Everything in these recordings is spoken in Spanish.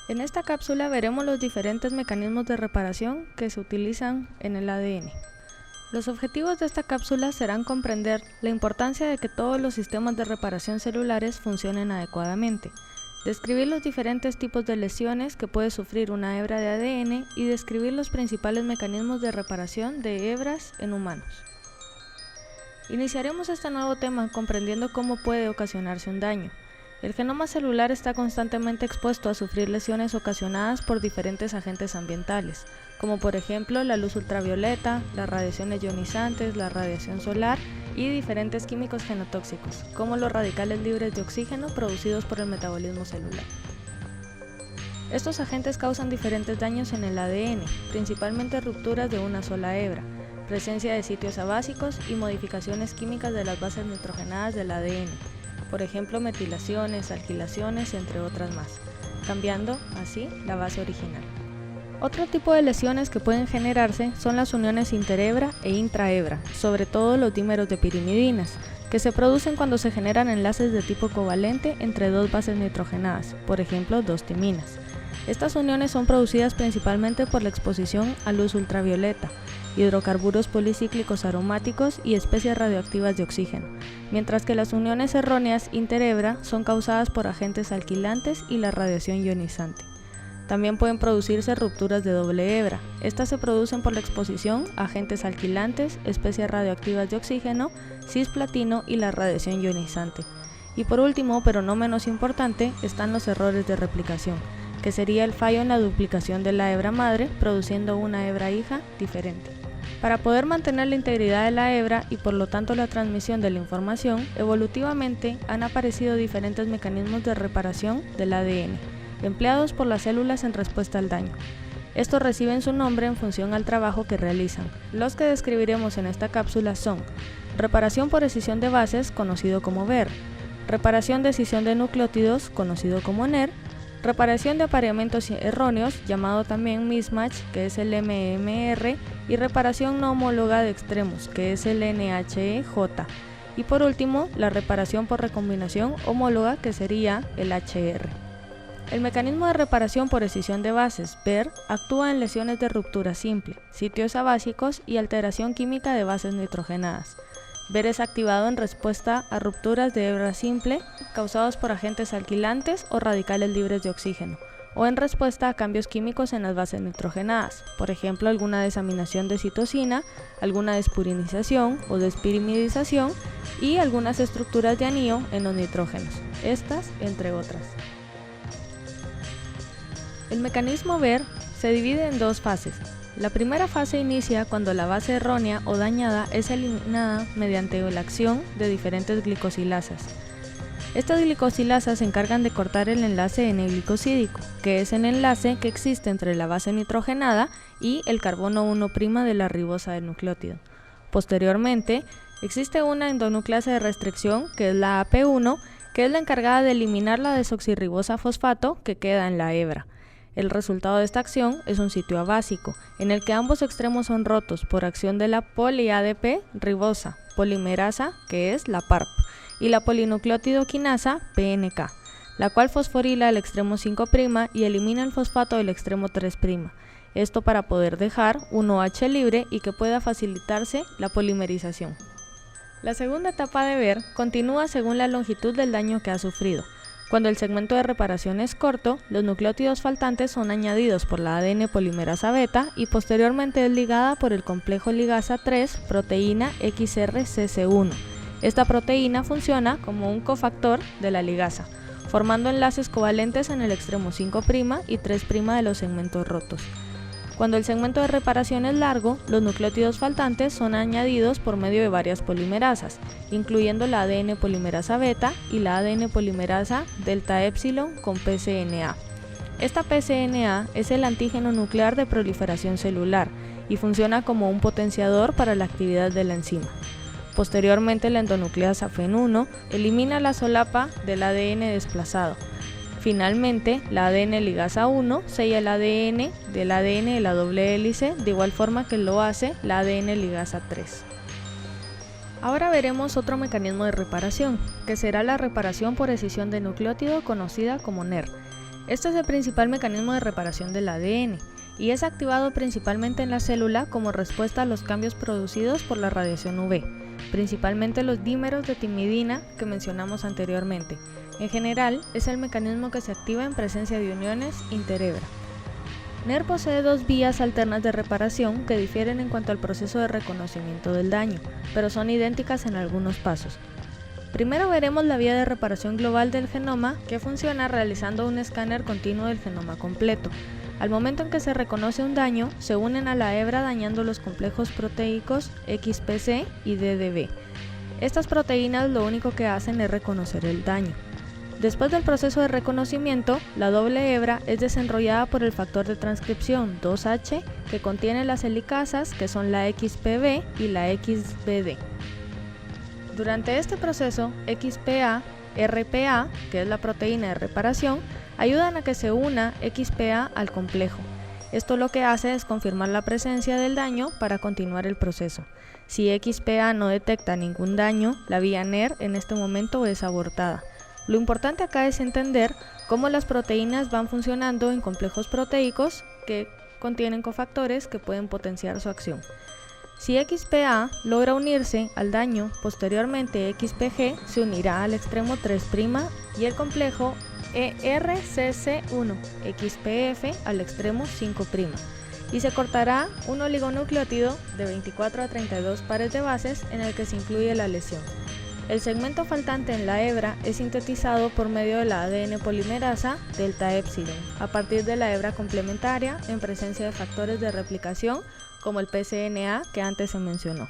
En esta cápsula veremos los diferentes mecanismos de reparación que se utilizan en el ADN. Los objetivos de esta cápsula serán comprender la importancia de que todos los sistemas de reparación celulares funcionen adecuadamente, describir los diferentes tipos de lesiones que puede sufrir una hebra de ADN y describir los principales mecanismos de reparación de hebras en humanos. Iniciaremos este nuevo tema comprendiendo cómo puede ocasionarse un daño. El genoma celular está constantemente expuesto a sufrir lesiones ocasionadas por diferentes agentes ambientales, como por ejemplo la luz ultravioleta, las radiaciones ionizantes, la radiación solar y diferentes químicos genotóxicos, como los radicales libres de oxígeno producidos por el metabolismo celular. Estos agentes causan diferentes daños en el ADN, principalmente rupturas de una sola hebra, presencia de sitios abásicos y modificaciones químicas de las bases nitrogenadas del ADN, por ejemplo metilaciones, alquilaciones, entre otras más, cambiando así la base original. Otro tipo de lesiones que pueden generarse son las uniones interhebra e intrahebra, sobre todo los dímeros de pirimidinas, que se producen cuando se generan enlaces de tipo covalente entre dos bases nitrogenadas, por ejemplo dos timinas. Estas uniones son producidas principalmente por la exposición a luz ultravioleta, hidrocarburos policíclicos aromáticos y especies radioactivas de oxígeno, mientras que las uniones erróneas interhebra son causadas por agentes alquilantes y la radiación ionizante. También pueden producirse rupturas de doble hebra. Estas se producen por la exposición a agentes alquilantes, especies radioactivas de oxígeno, cisplatino y la radiación ionizante. Y por último, pero no menos importante, están los errores de replicación, que sería el fallo en la duplicación de la hebra madre, produciendo una hebra hija diferente. Para poder mantener la integridad de la hebra y por lo tanto la transmisión de la información, evolutivamente han aparecido diferentes mecanismos de reparación del ADN, empleados por las células en respuesta al daño. Estos reciben su nombre en función al trabajo que realizan. Los que describiremos en esta cápsula son: reparación por escisión de bases, conocido como VER, reparación de escisión de nucleótidos, conocido como NER, reparación de apareamientos erróneos, llamado también mismatch, que es el MMR, y reparación no homóloga de extremos, que es el NHEJ, y por último, la reparación por recombinación homóloga, que sería el HR. El mecanismo de reparación por escisión de bases, VER, actúa en lesiones de ruptura simple, sitios abásicos y alteración química de bases nitrogenadas. VER es activado en respuesta a rupturas de hebra simple causados por agentes alquilantes o radicales libres de oxígeno, o en respuesta a cambios químicos en las bases nitrogenadas, por ejemplo alguna desaminación de citosina, alguna despurinización o despirimidización y algunas estructuras de anillo en los nitrógenos, estas entre otras. El mecanismo VER se divide en dos fases. La primera fase inicia cuando la base errónea o dañada es eliminada mediante la acción de diferentes glicosilasas. Estas glicosilasas se encargan de cortar el enlace N-glicosídico, que es el enlace que existe entre la base nitrogenada y el carbono 1' de la ribosa del nucleótido. Posteriormente, existe una endonucleasa de restricción, que es la AP1, que es la encargada de eliminar la desoxirribosa fosfato que queda en la hebra. El resultado de esta acción es un sitio abásico, en el que ambos extremos son rotos por acción de la poli-ADP ribosa polimerasa, que es la PARP, y la polinucleótido quinasa PNK, la cual fosforila el extremo 5' y elimina el fosfato del extremo 3'. Esto para poder dejar un OH libre y que pueda facilitarse la polimerización. La segunda etapa de VER continúa según la longitud del daño que ha sufrido. Cuando el segmento de reparación es corto, los nucleótidos faltantes son añadidos por la ADN polimerasa beta y posteriormente es ligada por el complejo ligasa 3 proteína XRCC1. Esta proteína funciona como un cofactor de la ligasa, formando enlaces covalentes en el extremo 5' y 3' de los segmentos rotos. Cuando el segmento de reparación es largo, los nucleótidos faltantes son añadidos por medio de varias polimerasas, incluyendo la ADN polimerasa beta y la ADN polimerasa delta epsilon con pCNA. Esta pCNA es el antígeno nuclear de proliferación celular y funciona como un potenciador para la actividad de la enzima. Posteriormente, la endonucleasa FEN1 elimina la solapa del ADN desplazado. Finalmente, la ADN ligasa 1 sella el ADN de la doble hélice, de igual forma que lo hace la ADN ligasa 3. Ahora veremos otro mecanismo de reparación, que será la reparación por escisión de nucleótido conocida como NER. Este es el principal mecanismo de reparación del ADN y es activado principalmente en la célula como respuesta a los cambios producidos por la radiación UV, principalmente los dímeros de timidina que mencionamos anteriormente. En general, es el mecanismo que se activa en presencia de uniones interhebra. NER posee dos vías alternas de reparación que difieren en cuanto al proceso de reconocimiento del daño, pero son idénticas en algunos pasos. Primero veremos la vía de reparación global del genoma, que funciona realizando un escáner continuo del genoma completo. Al momento en que se reconoce un daño, se unen a la hebra dañando los complejos proteicos XPC y DDB. Estas proteínas lo único que hacen es reconocer el daño. Después del proceso de reconocimiento, la doble hebra es desenrollada por el factor de transcripción 2H que contiene las helicasas que son la XPB y la XBD. Durante este proceso, XPA, RPA, que es la proteína de reparación, ayudan a que se una XPA al complejo. Esto lo que hace es confirmar la presencia del daño para continuar el proceso. Si XPA no detecta ningún daño, la vía NER en este momento es abortada. Lo importante acá es entender cómo las proteínas van funcionando en complejos proteicos que contienen cofactores que pueden potenciar su acción. Si XPA logra unirse al daño, posteriormente XPG se unirá al extremo 3' y el complejo ERCC1, XPF al extremo 5', y se cortará un oligonucleótido de 24 a 32 pares de bases en el que se incluye la lesión. El segmento faltante en la hebra es sintetizado por medio de la ADN polimerasa delta epsilon, a partir de la hebra complementaria en presencia de factores de replicación como el pCNA que antes se mencionó.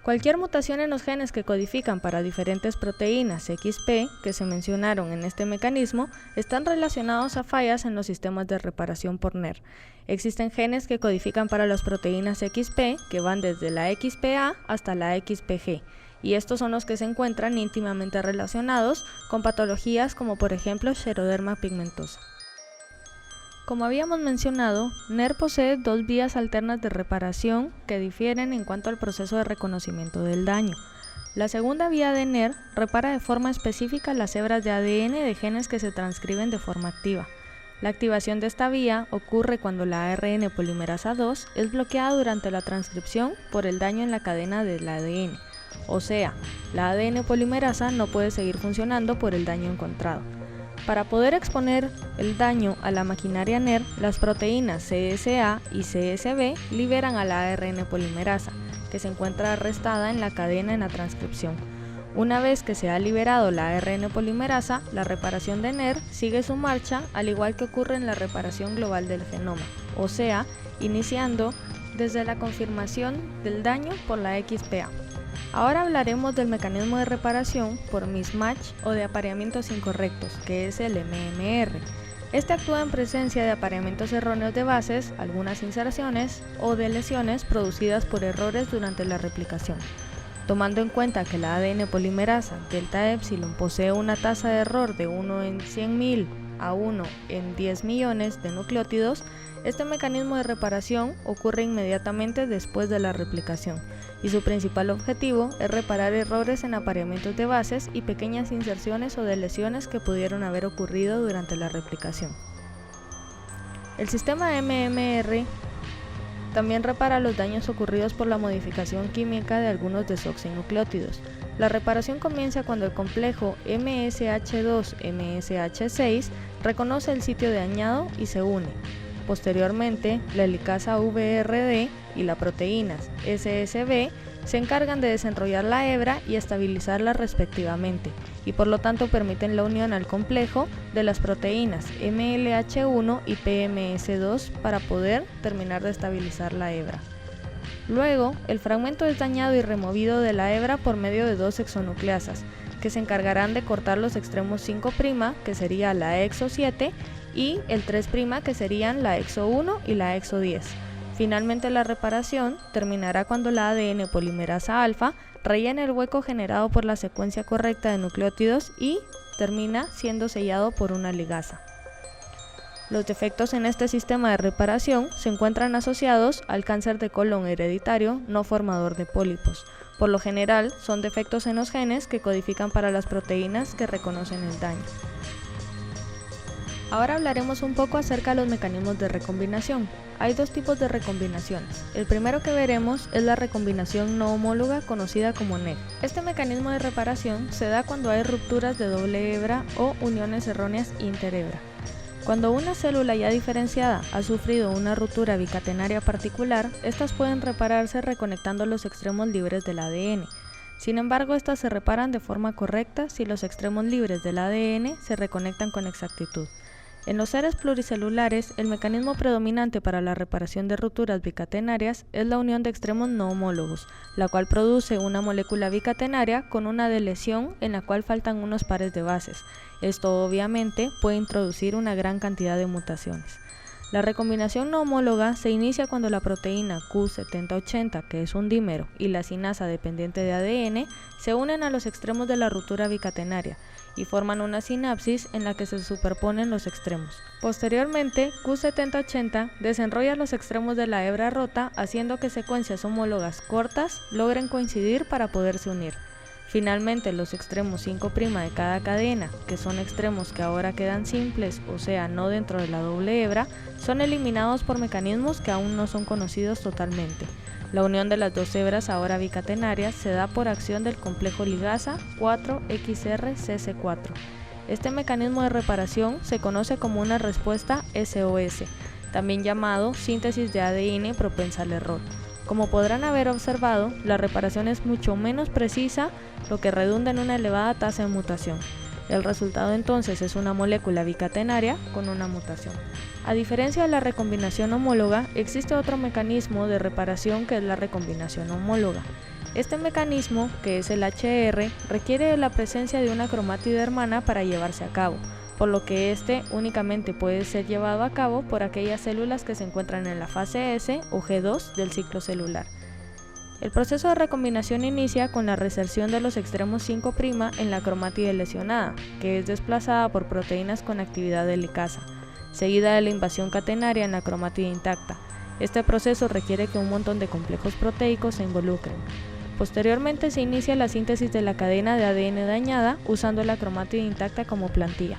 Cualquier mutación en los genes que codifican para diferentes proteínas XP que se mencionaron en este mecanismo están relacionados a fallas en los sistemas de reparación por NER. Existen genes que codifican para las proteínas XP que van desde la XPA hasta la XPG, y estos son los que se encuentran íntimamente relacionados con patologías como por ejemplo xeroderma pigmentosa. Como habíamos mencionado, NER posee dos vías alternas de reparación que difieren en cuanto al proceso de reconocimiento del daño. La segunda vía de NER repara de forma específica las hebras de ADN de genes que se transcriben de forma activa. La activación de esta vía ocurre cuando la ARN polimerasa 2 es bloqueada durante la transcripción por el daño en la cadena del ADN. O sea, la ADN polimerasa no puede seguir funcionando por el daño encontrado. Para poder exponer el daño a la maquinaria NER, las proteínas CSA y CSB liberan a la ARN polimerasa, que se encuentra arrestada en la cadena en la transcripción. Una vez que se ha liberado la ARN polimerasa, la reparación de NER sigue su marcha, al igual que ocurre en la reparación global del genoma, o sea, iniciando desde la confirmación del daño por la XPA. Ahora hablaremos del mecanismo de reparación por mismatch o de apareamientos incorrectos, que es el MMR. Este actúa en presencia de apareamientos erróneos de bases, algunas inserciones o de lesiones producidas por errores durante la replicación. Tomando en cuenta que la ADN polimerasa delta epsilon posee una tasa de error de 1 en 100.000 a 1 en 10 millones de nucleótidos, este mecanismo de reparación ocurre inmediatamente después de la replicación, y su principal objetivo es reparar errores en apareamientos de bases y pequeñas inserciones o de lesiones que pudieron haber ocurrido durante la replicación. El sistema MMR también repara los daños ocurridos por la modificación química de algunos desoxinucleótidos. La reparación comienza cuando el complejo MSH2-MSH6 reconoce el sitio de dañado y se une. Posteriormente, la helicasa VRD y las proteínas SSB se encargan de desenrollar la hebra y estabilizarla respectivamente, y por lo tanto permiten la unión al complejo de las proteínas MLH1 y PMS2 para poder terminar de estabilizar la hebra. Luego, el fragmento es dañado y removido de la hebra por medio de dos exonucleasas, que se encargarán de cortar los extremos 5', que sería la exo 7, y el 3', que serían la exo 1 y la exo 10. Finalmente, la reparación terminará cuando la ADN polimerasa alfa rellena el hueco generado por la secuencia correcta de nucleótidos y termina siendo sellado por una ligasa. Los defectos en este sistema de reparación se encuentran asociados al cáncer de colon hereditario no formador de pólipos. Por lo general, son defectos en los genes que codifican para las proteínas que reconocen el daño. Ahora hablaremos un poco acerca de los mecanismos de recombinación. Hay dos tipos de recombinaciones. El primero que veremos es la recombinación no homóloga conocida como NEC. Este mecanismo de reparación se da cuando hay rupturas de doble hebra o uniones erróneas interhebra. Cuando una célula ya diferenciada ha sufrido una ruptura bicatenaria particular, estas pueden repararse reconectando los extremos libres del ADN. Sin embargo, estas se reparan de forma correcta si los extremos libres del ADN se reconectan con exactitud. En los seres pluricelulares, el mecanismo predominante para la reparación de rupturas bicatenarias es la unión de extremos no homólogos, la cual produce una molécula bicatenaria con una deleción en la cual faltan unos pares de bases. Esto obviamente puede introducir una gran cantidad de mutaciones. La recombinación no homóloga se inicia cuando la proteína Q7080, que es un dímero, y la sinasa dependiente de ADN se unen a los extremos de la ruptura bicatenaria y forman una sinapsis en la que se superponen los extremos. Posteriormente, Q7080 desenrolla los extremos de la hebra rota, haciendo que secuencias homólogas cortas logren coincidir para poderse unir. Finalmente, los extremos 5' de cada cadena, que son extremos que ahora quedan simples, o sea, no dentro de la doble hebra, son eliminados por mecanismos que aún no son conocidos totalmente. La unión de las dos hebras ahora bicatenarias se da por acción del complejo ligasa 4XRCC4. Este mecanismo de reparación se conoce como una respuesta SOS, también llamado síntesis de ADN propensa al error. Como podrán haber observado, la reparación es mucho menos precisa, lo que redunda en una elevada tasa de mutación. El resultado entonces es una molécula bicatenaria con una mutación. A diferencia de la recombinación homóloga, existe otro mecanismo de reparación que es la recombinación homóloga. Este mecanismo, que es el HR, requiere de la presencia de una cromátide hermana para llevarse a cabo, por lo que este únicamente puede ser llevado a cabo por aquellas células que se encuentran en la fase S o G2 del ciclo celular. El proceso de recombinación inicia con la reserción de los extremos 5' en la cromátide lesionada, que es desplazada por proteínas con actividad de helicasa, seguida de la invasión catenaria en la cromátide intacta. Este proceso requiere que un montón de complejos proteicos se involucren. Posteriormente se inicia la síntesis de la cadena de ADN dañada usando la cromátide intacta como plantilla.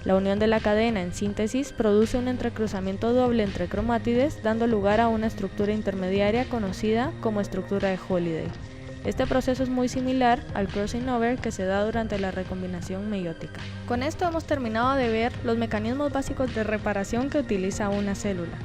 La unión de la cadena en síntesis produce un entrecruzamiento doble entre cromátides, dando lugar a una estructura intermediaria conocida como estructura de Holiday. Este proceso es muy similar al crossing over que se da durante la recombinación meiótica. Con esto hemos terminado de ver los mecanismos básicos de reparación que utiliza una célula.